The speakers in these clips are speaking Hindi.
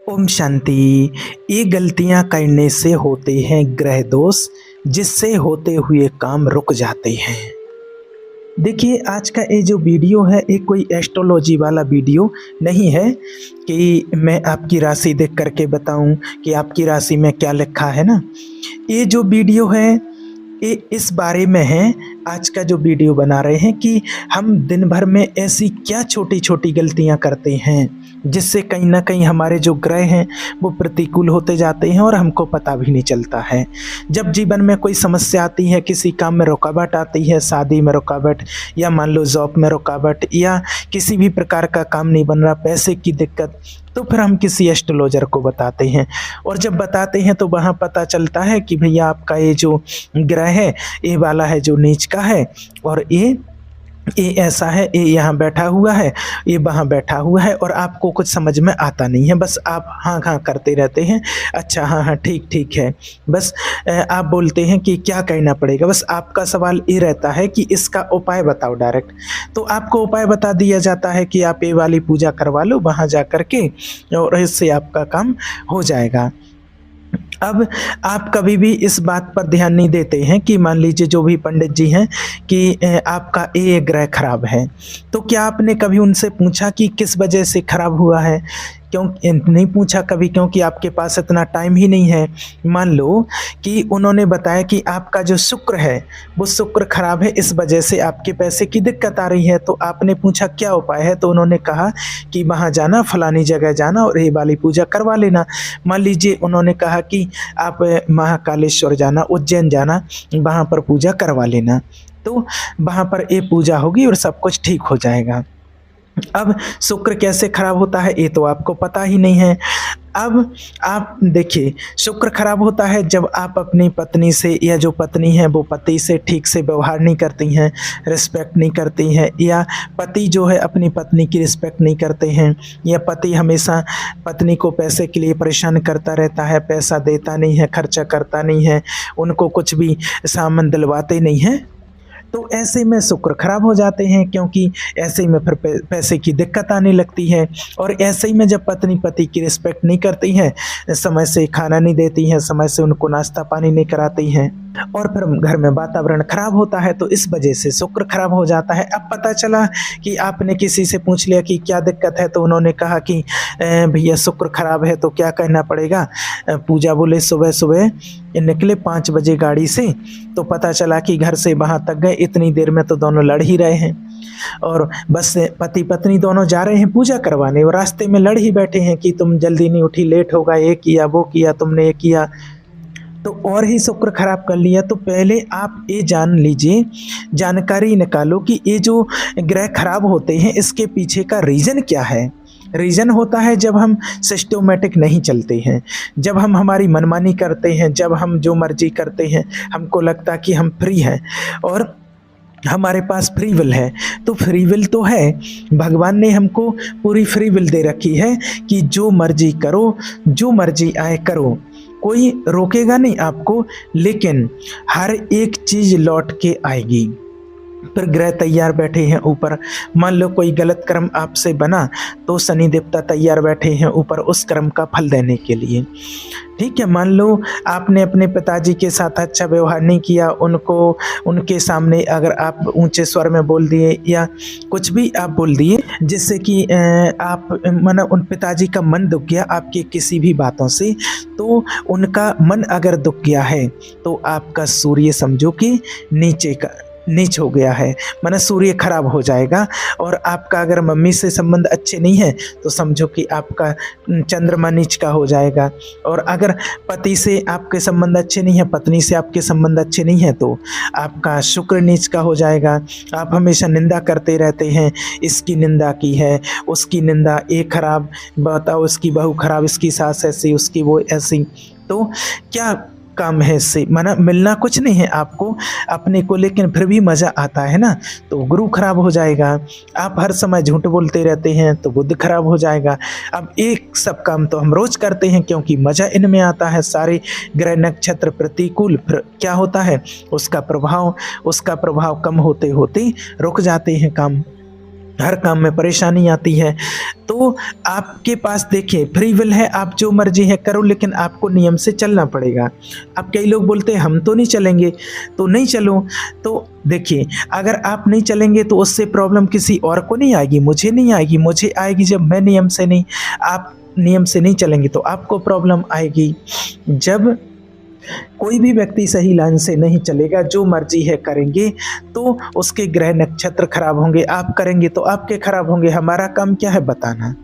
ओम शांति। ये गलतियां करने से होते हैं ग्रह दोष, जिससे होते हुए काम रुक जाते हैं। देखिए, आज का ये जो वीडियो है ये कोई एस्ट्रोलॉजी वाला वीडियो नहीं है कि मैं आपकी राशि देख करके बताऊं कि आपकी राशि में क्या लिखा है ना। ये जो वीडियो है ये इस बारे में है, आज का जो वीडियो बना रहे हैं कि हम दिन भर में ऐसी क्या छोटी छोटी गलतियां करते हैं जिससे कहीं ना कहीं हमारे जो ग्रह हैं वो प्रतिकूल होते जाते हैं और हमको पता भी नहीं चलता है। जब जीवन में कोई समस्या आती है, किसी काम में रुकावट आती है, शादी में रुकावट या मान लो जॉब में रुकावट या किसी भी प्रकार का काम नहीं बन रहा, पैसे की दिक्कत, तो फिर हम किसी एस्ट्रोलॉजर को बताते हैं। और जब बताते हैं तो वहाँ पता चलता है कि भैया आपका ये जो ग्रह है ये वाला है जो नीच का है, और ये ऐसा है, ये यहाँ बैठा हुआ है, ये वहाँ बैठा हुआ है, और आपको कुछ समझ में आता नहीं है। बस आप हाँ हाँ करते रहते हैं, अच्छा हाँ हाँ ठीक ठीक है, बस आप बोलते हैं कि क्या करना पड़ेगा। बस आपका सवाल ये रहता है कि इसका उपाय बताओ डायरेक्ट। तो आपको उपाय बता दिया जाता है कि आप ये वाली पूजा करवा लो वहाँ जा कर के, और इससे आपका काम हो जाएगा। अब आप कभी भी इस बात पर ध्यान नहीं देते हैं कि मान लीजिए जो भी पंडित जी हैं कि आपका ये ग्रह खराब है, तो क्या आपने कभी उनसे पूछा कि किस वजह से खराब हुआ है? क्यों नहीं पूछा कभी? क्योंकि आपके पास इतना टाइम ही नहीं है। मान लो कि उन्होंने बताया कि आपका जो शुक्र है वो शुक्र खराब है, इस वजह से आपके पैसे की दिक्कत आ रही है। तो आपने पूछा क्या उपाय है, तो उन्होंने कहा कि वहाँ जाना, फलानी जगह जाना और ये वाली पूजा करवा लेना। मान लीजिए उन्होंने कहा कि आप महाकालेश्वर जाना, उज्जैन जाना, वहाँ पर पूजा करवा लेना, तो वहाँ पर ये पूजा होगी और सब कुछ ठीक हो जाएगा। अब शुक्र कैसे खराब होता है ये तो आपको पता ही नहीं है। अब आप देखिए, शुक्र खराब होता है जब आप अपनी पत्नी से, या जो पत्नी है वो पति से ठीक से व्यवहार नहीं करती हैं, रिस्पेक्ट नहीं करती हैं, या पति जो है अपनी पत्नी की रिस्पेक्ट नहीं करते हैं, या पति हमेशा पत्नी को पैसे के लिए परेशान करता रहता है, पैसा देता नहीं है, खर्चा करता नहीं है, उनको कुछ भी सामान दिलवाते नहीं है। तो ऐसे में शुक्र खराब हो जाते हैं, क्योंकि ऐसे में फिर पैसे की दिक्कत आने लगती है। और ऐसे ही में जब पत्नी पति की रिस्पेक्ट नहीं करती हैं, समय से खाना नहीं देती हैं, समय से उनको नाश्ता पानी नहीं कराती हैं, और फिर घर में वातावरण खराब होता है, तो इस वजह से शुक्र खराब हो जाता है। अब पता चला कि आपने किसी से पूछ लिया कि क्या दिक्कत है, तो उन्होंने कहा कि भैया शुक्र खराब है तो क्या करना पड़ेगा। पूजा बोले सुबह सुबह निकले 5 बजे गाड़ी से, तो पता चला कि घर से वहाँ तक गए, इतनी देर में तो दोनों लड़ ही रहे हैं, और बस पति पत्नी दोनों जा रहे हैं पूजा करवाने और रास्ते में लड़ ही बैठे हैं कि तुम जल्दी नहीं उठी, लेट होगा, ये किया वो किया, तुमने ये किया, तो और ही शुक्र खराब कर लिया। तो पहले आप ये जान लीजिए, जानकारी निकालो कि ये जो ग्रह खराब होते हैं इसके पीछे का रीज़न क्या है। रीज़न होता है जब हम सिस्टमेटिक नहीं चलते हैं, जब हम हमारी मनमानी करते हैं, जब हम जो मर्जी करते हैं, हमको लगता कि हम फ्री हैं और हमारे पास फ्री विल है। तो फ्री विल तो है, भगवान ने हमको पूरी फ्री विल दे रखी है कि जो मर्जी करो, जो मर्जी आए करो, कोई रोकेगा नहीं आपको, लेकिन हर एक चीज़ लौट के आएगी। फिर ग्रह तैयार बैठे हैं ऊपर, मान लो कोई गलत कर्म आपसे बना तो शनि देवता तैयार बैठे हैं ऊपर उस कर्म का फल देने के लिए। ठीक है, मान लो आपने अपने पिताजी के साथ अच्छा व्यवहार नहीं किया, उनके सामने अगर आप ऊंचे स्वर में बोल दिए या कुछ भी आप बोल दिए जिससे कि आप उन पिताजी का मन दुख गया आपके किसी भी बातों से, तो उनका मन अगर दुख गया है तो आपका सूर्य समझो कि नीच हो गया है, माना सूर्य खराब हो जाएगा। और आपका अगर मम्मी से संबंध अच्छे नहीं है तो समझो कि आपका चंद्रमा नीच का हो जाएगा। और अगर पति से आपके संबंध अच्छे नहीं है, पत्नी से आपके संबंध अच्छे नहीं है, तो आपका शुक्र नीच का हो जाएगा। आप हमेशा निंदा करते रहते हैं, इसकी निंदा की है, उसकी निंदा, ये खराब, बताओ इसकी बहू खराब, इसकी सास ऐसी, उसकी वो ऐसी, तो क्या काम है इससे? माना मिलना कुछ नहीं है आपको अपने को, लेकिन फिर भी मज़ा आता है ना, तो गुरु खराब हो जाएगा। आप हर समय झूठ बोलते रहते हैं तो बुद्ध खराब हो जाएगा। अब एक सब काम तो हम रोज़ करते हैं क्योंकि मज़ा इनमें आता है। सारे ग्रह नक्षत्र प्रतिकूल, फिर क्या होता है उसका प्रभाव कम होते होते रुक जाते हैं काम। हर काम में परेशानी आती है। तो आपके पास देखिए फ्री विल है, आप जो मर्जी है करो, लेकिन आपको नियम से चलना पड़ेगा। अब कई लोग बोलते हैं हम तो नहीं चलेंगे, तो नहीं चलो। तो देखिए अगर आप नहीं चलेंगे तो उससे प्रॉब्लम किसी और को नहीं आएगी, मुझे नहीं आएगी। मुझे आएगी जब मैं नियम से नहीं, आप नियम से नहीं चलेंगे तो आपको प्रॉब्लम आएगी। जब कोई भी व्यक्ति सही लाइन से नहीं चलेगा, जो मर्जी है करेंगे, तो उसके ग्रह नक्षत्र खराब होंगे। आप करेंगे तो आपके खराब होंगे। हमारा काम क्या है? बताना।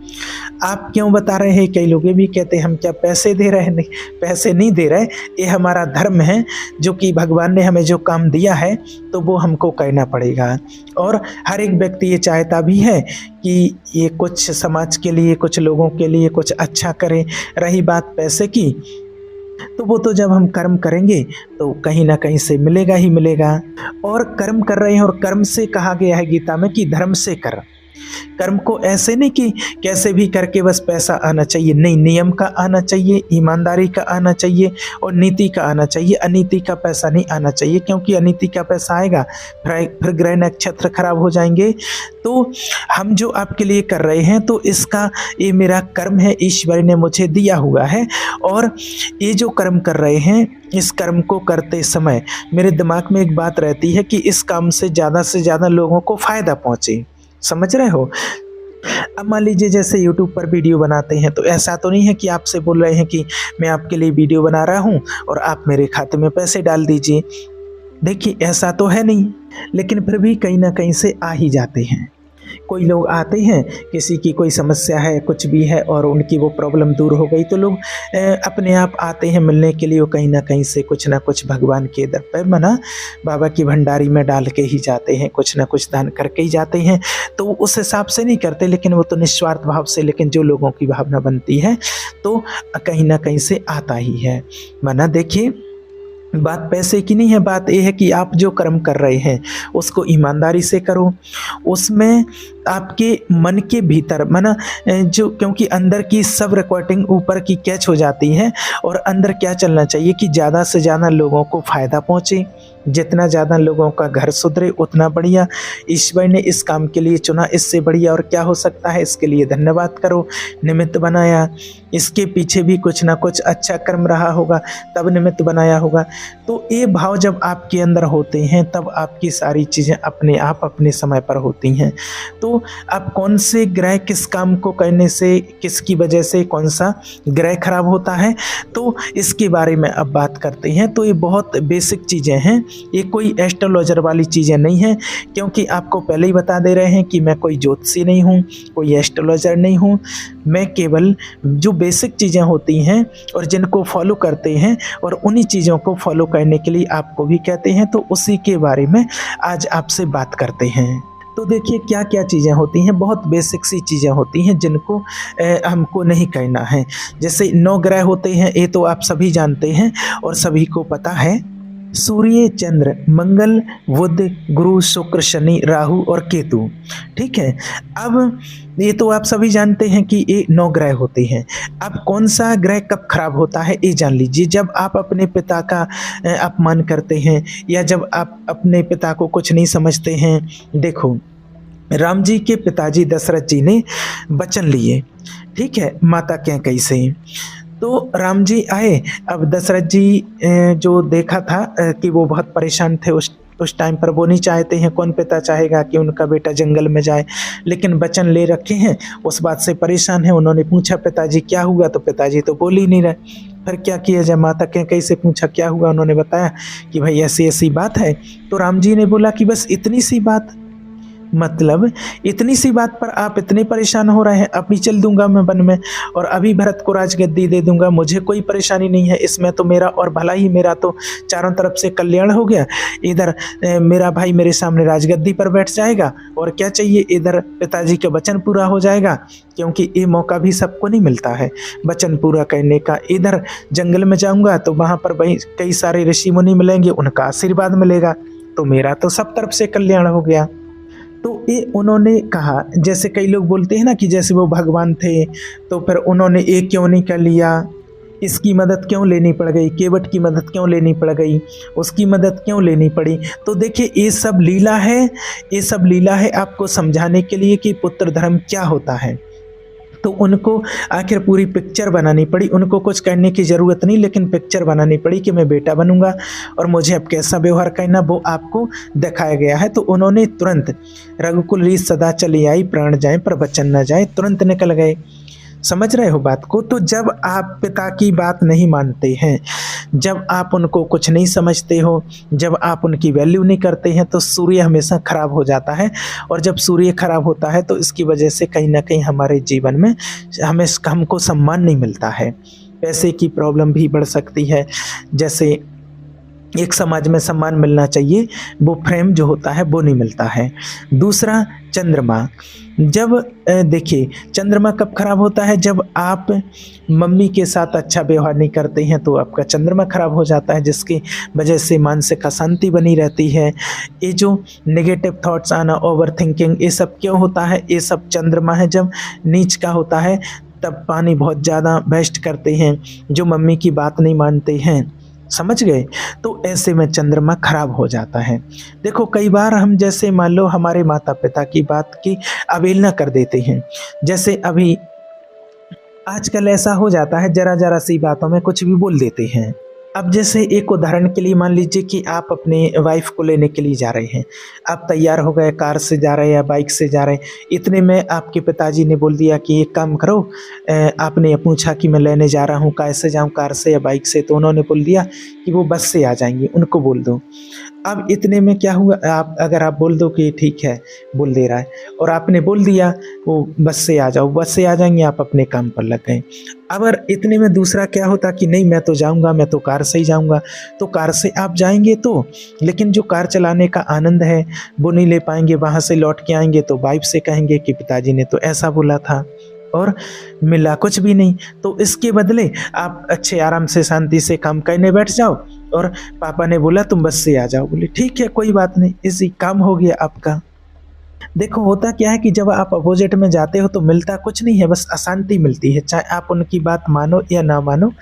आप क्यों बता रहे हैं? कई लोग ये भी कहते हैं हम क्या पैसे दे रहे हैं? नहीं, पैसे नहीं दे रहे, ये हमारा धर्म है, जो कि भगवान ने हमें जो काम दिया है तो वो हमको करना पड़ेगा। और हर एक व्यक्ति ये चाहता भी है कि ये कुछ समाज के लिए, कुछ लोगों के लिए कुछ अच्छा करे। रही बात पैसे की, तो वो तो जब हम कर्म करेंगे तो कहीं ना कहीं से मिलेगा ही मिलेगा। और कर्म कर रहे हैं, और कर्म से कहा गया है गीता में कि धर्म से कर। कर्म को ऐसे नहीं कि कैसे भी करके बस पैसा आना चाहिए, नहीं, नियम का आना चाहिए, ईमानदारी का आना चाहिए और नीति का आना चाहिए। अनीति का पैसा नहीं आना चाहिए, क्योंकि अनीति का पैसा आएगा फिर ग्रह नक्षत्र खराब हो जाएंगे। तो हम जो आपके लिए कर रहे हैं तो इसका, ये मेरा कर्म है, ईश्वर ने मुझे दिया हुआ है। और ये जो कर्म कर रहे हैं, इस कर्म को करते समय मेरे दिमाग में एक बात रहती है कि इस काम से ज़्यादा लोगों को फ़ायदा पहुँचे। समझ रहे हो? अब मान लीजिए जैसे YouTube पर वीडियो बनाते हैं, तो ऐसा तो नहीं है कि आपसे बोल रहे हैं कि मैं आपके लिए वीडियो बना रहा हूँ और आप मेरे खाते में पैसे डाल दीजिए। देखिए ऐसा तो है नहीं, लेकिन फिर भी कहीं ना कहीं से आ ही जाते हैं। कोई लोग आते हैं, किसी की कोई समस्या है, कुछ भी है, और उनकी वो प्रॉब्लम दूर हो गई, तो लोग अपने आप आते हैं मिलने के लिए। वो कहीं ना कहीं से कुछ ना कुछ भगवान के दर पे, मना बाबा की भंडारी में डाल के ही जाते हैं, कुछ ना कुछ दान करके ही जाते हैं। तो उस हिसाब से नहीं करते, लेकिन वो तो निस्वार्थ भाव से, लेकिन जो लोगों की भावना बनती है तो कहीं ना कहीं से आता ही है। मना देखिए बात पैसे की नहीं है, बात यह है कि आप जो कर्म कर रहे हैं उसको ईमानदारी से करो। उसमें आपके मन के भीतर, माना जो, क्योंकि अंदर की सब रिकॉर्डिंग ऊपर की कैच हो जाती है, और अंदर क्या चलना चाहिए कि ज़्यादा से ज़्यादा लोगों को फ़ायदा पहुँचे। जितना ज़्यादा लोगों का घर सुधरे उतना बढ़िया। ईश्वर ने इस काम के लिए चुना, इससे बढ़िया और क्या हो सकता है? इसके लिए धन्यवाद करो। निमित्त बनाया, इसके पीछे भी कुछ ना कुछ अच्छा कर्म रहा होगा, तब निमित्त बनाया होगा। तो ये भाव जब आपके अंदर होते हैं, तब आपकी सारी चीज़ें अपने आप अपने समय पर होती हैं। तो अब कौन से ग्रह किस काम को करने से, किसकी वजह से कौन सा ग्रह खराब होता है, तो इसके बारे में अब बात करते हैं। तो ये बहुत बेसिक चीज़ें हैं, ये कोई एस्ट्रोलॉजर वाली चीज़ें नहीं हैं, क्योंकि आपको पहले ही बता दे रहे हैं कि मैं कोई ज्योतिषी नहीं हूँ, कोई एस्ट्रोलॉजर नहीं हूँ। मैं केवल जो बेसिक चीज़ें होती हैं और जिनको फॉलो करते हैं, और उन्हीं चीज़ों को फॉलो करने के लिए आपको भी कहते हैं, तो उसी के बारे में आज आपसे बात करते हैं। तो देखिए क्या क्या चीज़ें होती हैं, बहुत बेसिक सी चीज़ें होती हैं जिनको हमको नहीं करना है। जैसे 9 ग्रह होते हैं, ये तो आप सभी जानते हैं और सभी को पता है। सूर्य, चंद्र, मंगल, बुध, गुरु, शुक्र, शनि, राहु और केतु। ठीक है, अब ये तो आप सभी जानते हैं कि ये 9 ग्रह होते हैं। अब कौन सा ग्रह कब खराब होता है ये जान लीजिए। जब आप अपने पिता का अपमान करते हैं, या जब आप अपने पिता को कुछ नहीं समझते हैं। देखो, राम जी के पिताजी दशरथ जी ने वचन लिए, ठीक है, माता कैकेयी से। तो राम जी आए। अब दशरथ जी जो देखा था कि वो बहुत परेशान थे उस टाइम पर, वो नहीं चाहते हैं, कौन पिता चाहेगा कि उनका बेटा जंगल में जाए, लेकिन वचन ले रखे हैं, उस बात से परेशान है। उन्होंने पूछा पिताजी क्या हुआ, तो पिताजी तो बोल ही नहीं रहे। फिर क्या किया जाए, माता कैकेयी से पूछा क्या हुआ, उन्होंने बताया कि भाई ऐसी ऐसी बात है। तो राम जी ने बोला कि बस इतनी सी बात, मतलब इतनी सी बात पर आप इतने परेशान हो रहे हैं। अभी चल दूंगा मैं वन में, और अभी भरत को राजगद्दी दे दूंगा, मुझे कोई परेशानी नहीं है इसमें, तो मेरा और भला ही, मेरा तो चारों तरफ से कल्याण हो गया। इधर मेरा भाई मेरे सामने राजगद्दी पर बैठ जाएगा, और क्या चाहिए, इधर पिताजी का वचन पूरा हो जाएगा, क्योंकि ये मौका भी सबको नहीं मिलता है वचन पूरा करने का। इधर जंगल में जाऊंगा तो वहाँ पर भाई कई सारे ऋषि मुनि मिलेंगे, उनका आशीर्वाद मिलेगा, तो मेरा तो सब तरफ से कल्याण हो गया। तो ये उन्होंने कहा। जैसे कई लोग बोलते हैं ना कि जैसे वो भगवान थे तो फिर उन्होंने ये क्यों नहीं कर लिया, इसकी मदद क्यों लेनी पड़ गई, केवट की मदद क्यों लेनी पड़ गई, उसकी मदद क्यों लेनी पड़ी। तो देखिए ये सब लीला है, ये सब लीला है आपको समझाने के लिए कि पुत्र धर्म क्या होता है। तो उनको आखिर पूरी पिक्चर बनानी पड़ी, उनको कुछ करने की ज़रूरत नहीं, लेकिन पिक्चर बनानी पड़ी कि मैं बेटा बनूंगा और मुझे अब कैसा व्यवहार करना वो आपको दिखाया गया है। तो उन्होंने तुरंत रघुकुल रीत सदा चली आई, प्राण जाए पर वचन न जाए, तुरंत निकल गए। समझ रहे हो बात को। तो जब आप पिता की बात नहीं मानते हैं, जब आप उनको कुछ नहीं समझते हो, जब आप उनकी वैल्यू नहीं करते हैं, तो सूर्य हमेशा खराब हो जाता है। और जब सूर्य खराब होता है तो इसकी वजह से कहीं ना कहीं हमारे जीवन में हमको सम्मान नहीं मिलता है, पैसे की प्रॉब्लम भी बढ़ सकती है। जैसे एक समाज में सम्मान मिलना चाहिए, वो फ्रेम जो होता है वो नहीं मिलता है। दूसरा, चंद्रमा। जब देखिए चंद्रमा कब खराब होता है, जब आप मम्मी के साथ अच्छा व्यवहार नहीं करते हैं तो आपका चंद्रमा खराब हो जाता है, जिसकी वजह से मानसिक अशांति बनी रहती है। ये जो नेगेटिव थॉट्स आना, ओवर थिंकिंग, ये सब क्यों होता है, ये सब चंद्रमा है जब नीच का होता है। तब पानी बहुत ज़्यादा वेस्ट करते हैं, जो मम्मी की बात नहीं मानते हैं। समझ गए। तो ऐसे में चंद्रमा खराब हो जाता है। देखो कई बार हम जैसे मान लो हमारे माता पिता की बात की अवहेलना कर देते हैं। जैसे अभी आजकल ऐसा हो जाता है, जरा जरा सी बातों में कुछ भी बोल देते हैं। अब जैसे एक उदाहरण के लिए मान लीजिए कि आप अपने वाइफ को लेने के लिए जा रहे हैं, आप तैयार हो गए, कार से जा रहे हैं या बाइक से जा रहे हैं, इतने में आपके पिताजी ने बोल दिया कि एक काम करो, आपने पूछा कि मैं लेने जा रहा हूँ, कैसे जाऊँ, कार से या बाइक से, तो उन्होंने बोल दिया कि वो बस से आ जाएंगे, उनको बोल दो। अब इतने में क्या हुआ, अगर आप बोल दो कि ठीक है, बोल दे रहा है, और आपने बोल दिया वो बस से आ जाओ, बस से आ जाएंगे, आप अपने काम पर लग गए। अगर इतने में दूसरा क्या होता कि नहीं मैं तो जाऊंगा, मैं तो कार से ही जाऊंगा, तो कार से आप जाएंगे तो, लेकिन जो कार चलाने का आनंद है वो नहीं ले पाएंगे, वहाँ से लौट के आएंगे तो वाइफ से कहेंगे कि पिताजी ने तो ऐसा बोला था, और मिला कुछ भी नहीं। तो इसके बदले आप अच्छे आराम से शांति से काम करने बैठ जाओ, और पापा ने बोला तुम बस से आ जाओ, बोले ठीक है कोई बात नहीं, इसी काम हो गया आपका। देखो होता क्या है कि जब आप अपोजिट में जाते हो तो मिलता कुछ नहीं है, बस अशांति मिलती है, चाहे आप उनकी बात मानो या ना मानो।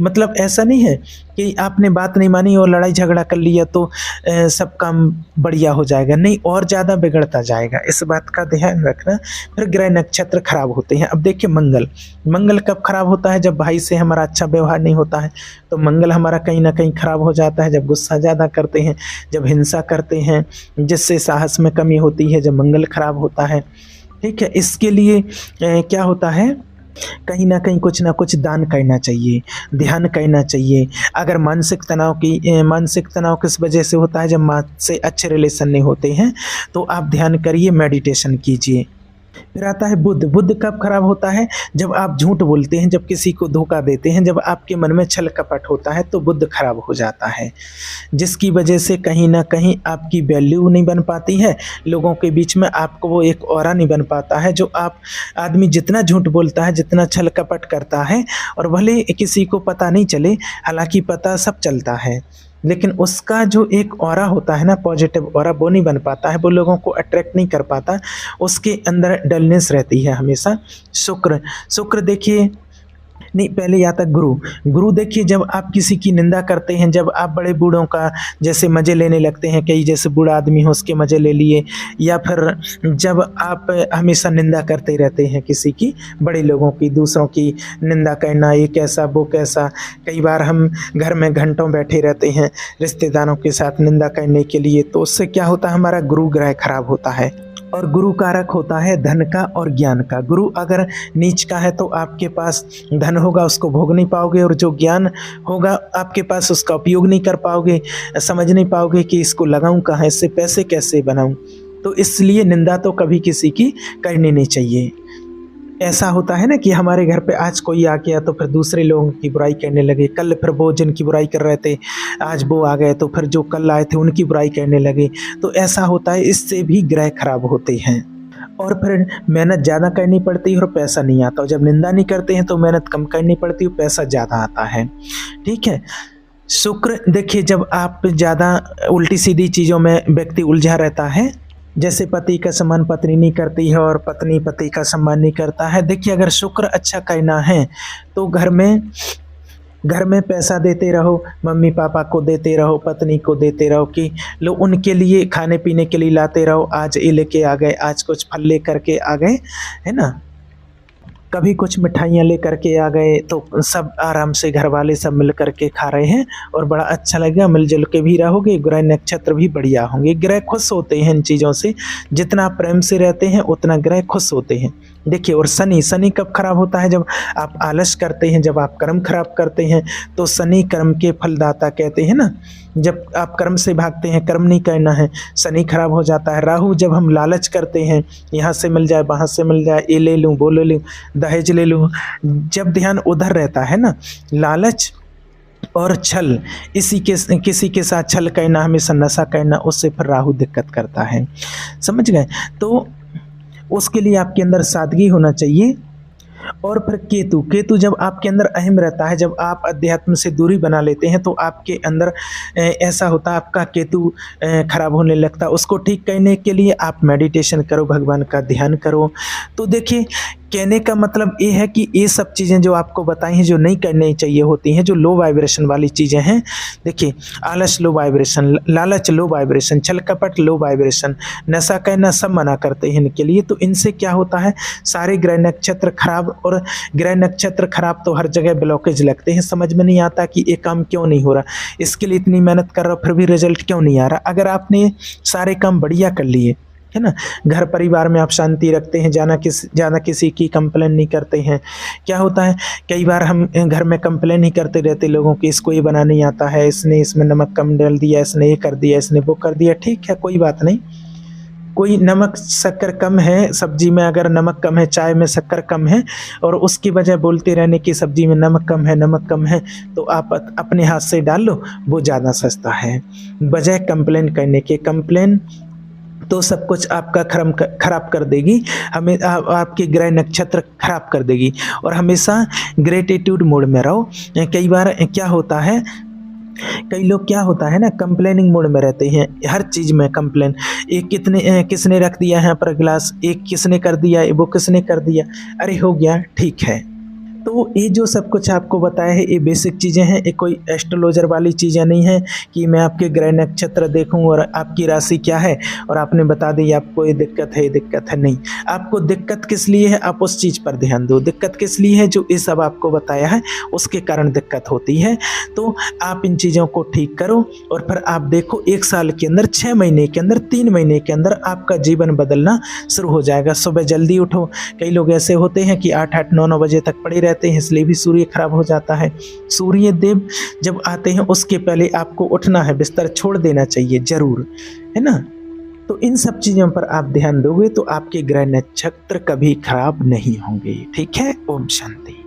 मतलब ऐसा नहीं है कि आपने बात नहीं मानी और लड़ाई झगड़ा कर लिया तो सब काम बढ़िया हो जाएगा, नहीं, और ज़्यादा बिगड़ता जाएगा। इस बात का ध्यान रखना। फिर ग्रह नक्षत्र खराब होते हैं। अब देखिए मंगल कब खराब होता है, जब भाई से हमारा अच्छा व्यवहार नहीं होता है, तो मंगल हमारा कहीं ना कहीं खराब हो जाता है। जब गुस्सा ज़्यादा करते हैं, जब हिंसा करते हैं, जिससे साहस में कमी होती है, जब मंगल खराब होता है। ठीक है, इसके लिए क्या होता है, कहीं ना कहीं कुछ ना कुछ दान करना चाहिए, ध्यान करना चाहिए। अगर मानसिक तनाव किस वजह से होता है, जब माँ से अच्छे रिलेशन नहीं होते हैं, तो आप ध्यान करिए, मेडिटेशन कीजिए। फिर आता है बुध कब खराब होता है, जब आप झूठ बोलते हैं, जब किसी को धोखा देते हैं, जब आपके मन में छल कपट होता है, तो बुध खराब हो जाता है, जिसकी वजह से कहीं ना कहीं आपकी वैल्यू नहीं बन पाती है, लोगों के बीच में आपको वो एक ऑरा नहीं बन पाता है। जो आप आदमी जितना झूठ बोलता है, जितना छल कपट करता है, और भले किसी को पता नहीं चले, हालांकि पता सब चलता है, लेकिन उसका जो एक ऑरा होता है ना, पॉजिटिव ऑरा, वो नहीं बन पाता है, वो लोगों को अट्रैक्ट नहीं कर पाता, उसके अंदर डलनेस रहती है हमेशा। शुक्र देखिए, नहीं पहले आता गुरु देखिए, जब आप किसी की निंदा करते हैं, जब आप बड़े बूढ़ों का जैसे मज़े लेने लगते हैं, कई जैसे बूढ़ा आदमी हो उसके मज़े ले लिए, या फिर जब आप हमेशा निंदा करते रहते हैं किसी की, बड़े लोगों की, दूसरों की निंदा करना, ये कैसा वो कैसा। कई बार हम घर में घंटों बैठे रहते हैं रिश्तेदारों के साथ निंदा करने के लिए, तो उससे क्या होता है, हमारा गुरु ग्रह खराब होता है। और गुरु कारक होता है धन का और ज्ञान का। गुरु अगर नीच का है तो आपके पास धन होगा, उसको भोग नहीं पाओगे, और जो ज्ञान होगा आपके पास उसका उपयोग नहीं कर पाओगे, समझ नहीं पाओगे कि इसको लगाऊं कहाँ, इससे पैसे कैसे बनाऊं। तो इसलिए निंदा तो कभी किसी की करनी नहीं चाहिए। ऐसा होता है ना कि हमारे घर पे आज कोई आ गया तो फिर दूसरे लोगों की बुराई करने लगे, कल फिर वो जिनकी बुराई कर रहे थे आज वो आ गए तो फिर जो कल आए थे उनकी बुराई करने लगे। तो ऐसा होता है, इससे भी ग्रह खराब होते हैं। और फिर मेहनत ज़्यादा करनी पड़ती है और पैसा नहीं आता, और जब निंदा नहीं करते हैं तो मेहनत कम करनी पड़ती है, पैसा ज़्यादा आता है। ठीक है, शुक्र देखिए, जब आप ज़्यादा उल्टी सीधी चीज़ों में व्यक्ति उलझा रहता है, जैसे पति का सम्मान पत्नी नहीं करती है और पत्नी पति का सम्मान नहीं करता है। देखिए अगर शुक्र अच्छा करना है तो घर में घर में पैसा देते रहो, मम्मी पापा को देते रहो, पत्नी को देते रहो कि लो उनके लिए खाने पीने के लिए लाते रहो, आज ये लेके आ गए, आज कुछ फल लेकर के आ गए, है ना, कभी कुछ मिठाइयाँ लेकर के आ गए, तो सब आराम से घर वाले सब मिल कर के खा रहे हैं और बड़ा अच्छा लगेगा, मिलजुल के भी रहोगे, ग्रह नक्षत्र भी बढ़िया होंगे। ग्रह खुश होते हैं इन चीज़ों से, जितना आप प्रेम से रहते हैं उतना ग्रह खुश होते हैं। देखिए, और शनि कब खराब होता है? जब आप आलस करते हैं, जब आप कर्म खराब करते हैं, तो शनि कर्म के फलदाता कहते हैं ना। जब आप कर्म से भागते हैं, कर्म नहीं करना है, शनि खराब हो जाता है। राहु, जब हम लालच करते हैं, यहाँ से मिल जाए, वहाँ से मिल जाए, ये ले लूँ, वो ले लूँ, दहेज ले लूँ, जब ध्यान उधर रहता है ना, लालच और छल, किसी के साथ छल करना, हमेशा नशा करना, उससे फिर राहु दिक्कत करता है। समझ गए? तो उसके लिए आपके अंदर सादगी होना चाहिए। और फिर केतु जब आपके अंदर अहम रहता है, जब आप अध्यात्म से दूरी बना लेते हैं, तो आपके अंदर ऐसा होता है, आपका केतु खराब होने लगता है। उसको ठीक करने के लिए आप मेडिटेशन करो, भगवान का ध्यान करो। तो देखिए, कहने का मतलब ये है कि ये सब चीज़ें जो आपको बताई हैं, जो नहीं करनी चाहिए होती हैं, जो लो वाइब्रेशन वाली चीज़ें हैं। देखिए, आलस लो वाइब्रेशन, लालच लो वाइब्रेशन, छल कपट लो वाइब्रेशन, नशा करना, सब मना करते हैं इनके लिए। तो इनसे क्या होता है, सारे ग्रह नक्षत्र खराब, और ग्रह नक्षत्र खराब तो हर जगह ब्लॉकेज लगते हैं। समझ में नहीं आता कि ये काम क्यों नहीं हो रहा, इसके लिए इतनी मेहनत कर रहा हूँ, फिर भी रिजल्ट क्यों नहीं आ रहा। अगर आपने सारे काम बढ़िया कर लिए, है ना, घर परिवार में आप शांति रखते हैं, ज़्यादा किसी की कंप्लेन नहीं करते हैं। क्या होता है, कई बार हम घर में कंप्लेन ही करते रहते लोगों की, इसको ये बना नहीं आता है, इसने इसमें नमक कम डाल दिया, इसने ये कर दिया, इसने वो कर दिया। ठीक है, कोई बात नहीं, कोई नमक शक्कर कम है सब्जी में, अगर नमक कम है, चाय में शक्कर कम है, और उसकी वजह बोलते रहने की सब्जी में नमक कम है, नमक कम है, तो आप अपने हाथ से डाल लो, वो ज़्यादा सस्ता है, बजाय कंप्लेन करने के। कंप्लेन तो सब कुछ आपका खराब कर देगी, हमें आपके ग्रह नक्षत्र खराब कर देगी। और हमेशा ग्रेटिट्यूड मोड में रहो। कई बार क्या होता है, कई लोग क्या होता है ना, कंप्लेनिंग मोड में रहते हैं, हर चीज़ में कंप्लेन। एक किसने रख दिया यहाँ पर गिलास, एक किसने कर दिया, वो किसने कर दिया, अरे हो गया, ठीक है। तो ये जो सब कुछ आपको बताया है, ये बेसिक चीज़ें हैं, ये कोई एस्ट्रोलॉजर वाली चीज़ें नहीं है कि मैं आपके ग्रह नक्षत्र देखूं और आपकी राशि क्या है और आपने बता दी आपको ये दिक्कत है, ये दिक्कत है। नहीं, आपको दिक्कत किस लिए है, आप उस चीज़ पर ध्यान दो। दिक्कत किस लिए है, जो ये सब आपको बताया है उसके कारण दिक्कत होती है। तो आप इन चीज़ों को ठीक करो और फिर आप देखो, 1 साल के अंदर, 6 महीने के अंदर, 3 महीने के अंदर आपका जीवन बदलना शुरू हो जाएगा। सुबह जल्दी उठो। कई लोग ऐसे होते हैं कि 8-8, 9-9 बजे तक पड़े रहते हैं, इसलिए भी सूर्य खराब हो जाता है। सूर्य देव जब आते हैं उसके पहले आपको उठना है, बिस्तर छोड़ देना चाहिए जरूर, है ना। तो इन सब चीज़ों पर आप ध्यान दोगे तो आपके ग्रह नक्षत्र कभी खराब नहीं होंगे। ठीक है, ओम शांति।